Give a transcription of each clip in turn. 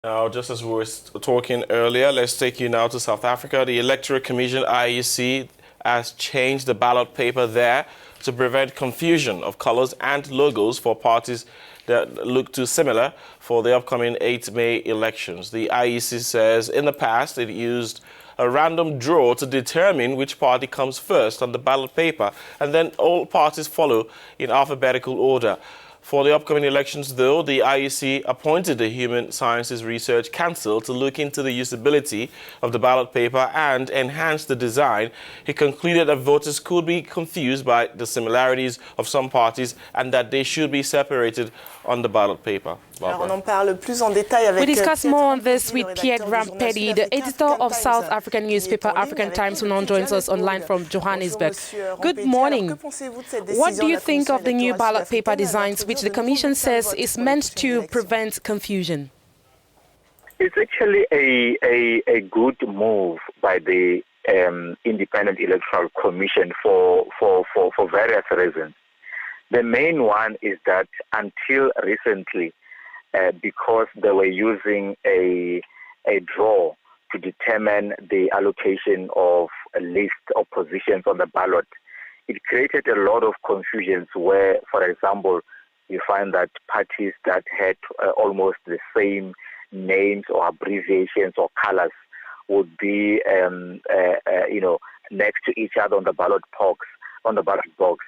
Now, just as we were talking earlier, let's take you now to South Africa. The Electoral Commission, IEC, has changed the ballot paper there to prevent confusion of colors and logos for parties that look too similar for the upcoming 8 May elections. The IEC says in the past it used a random draw to determine which party comes first on the ballot paper, and then all parties follow in alphabetical order. For the upcoming elections, though, the IEC appointed the Human Sciences Research Council to look into the usability of the ballot paper and enhance the design. He concluded that voters could be confused by the similarities of some parties and that they should be separated on the ballot paper. We discuss more on this with Pierre Grampedi, the editor of South African newspaper African Times, who now joins us online from Johannesburg. Good morning. What do you think of the new ballot paper designs, which the Commission says is meant to prevent confusion? It's actually a good move by the Independent Electoral Commission for various reasons. The main one is that until recently, because they were using a draw to determine the allocation of a list of positions on the ballot, it created a lot of confusions where, for example, you find that parties that had almost the same names or abbreviations or colors would be, next to each other on the ballot box.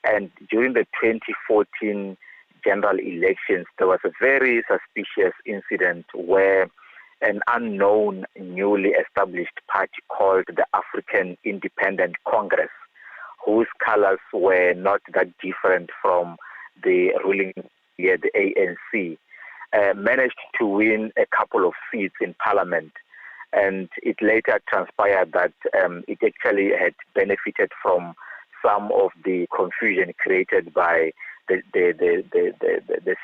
And during the 2014 general elections, there was a very suspicious incident where an unknown, newly established party called the African Independent Congress, whose colors were not that different from the ruling, the ANC, managed to win a couple of seats in parliament. And it later transpired that it actually had benefited from some of the confusion created by the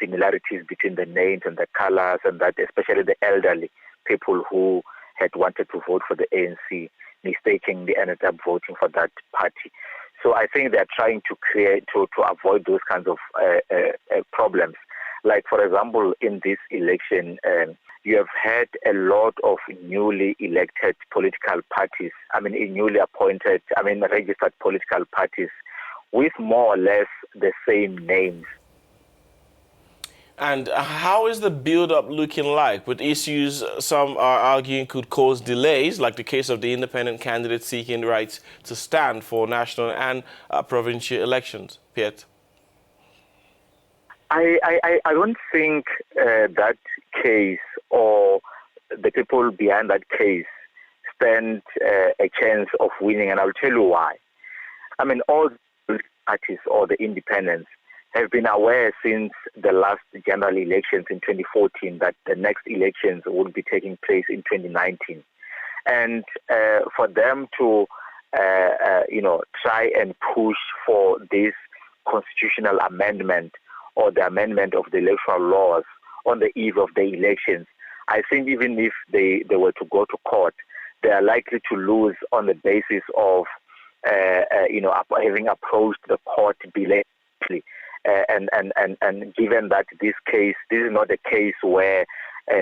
similarities between the names and the colors, and that especially the elderly people who had wanted to vote for the ANC mistakenly ended up voting for that party. So I think they're trying to avoid those kinds of problems. Like, for example, in this election, you have had a lot of newly elected political parties, registered political parties with more or less the same names. And how is the build-up looking like, with issues some are arguing could cause delays, like the case of the independent candidate seeking the right to stand for national and provincial elections? Piet? I don't think that case or the people behind that case stand a chance of winning, and I'll tell you why. I mean, all the parties or the independents have been aware since the last general elections in 2014 that the next elections would be taking place in 2019. And for them to, try and push for this constitutional amendment or the amendment of the electoral laws on the eve of the elections, I think even if they were to go to court, they are likely to lose on the basis of, having approached the court belatedly. And given that this is not a case where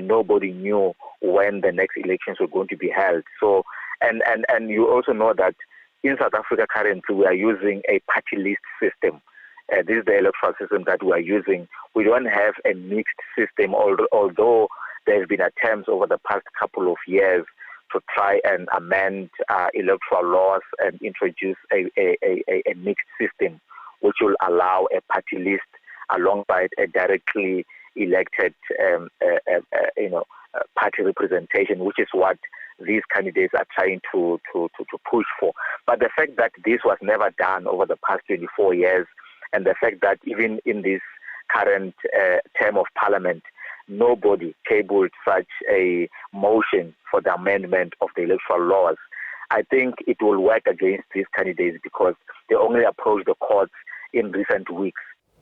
nobody knew when the next elections were going to be held. So, and you also know that in South Africa currently we are using a party list system. This is the electoral system that we are using. We don't have a mixed system, although there have been attempts over the past couple of years to try and amend electoral laws and introduce a mixed system, which will allow a party list alongside a directly elected, party representation, which is what these candidates are trying to push for. But the fact that this was never done over the past 24 years, and the fact that even in this current term of parliament, nobody tabled such a motion for the amendment of the electoral laws, I think it will work against these candidates because they only approached the courts in recent weeks.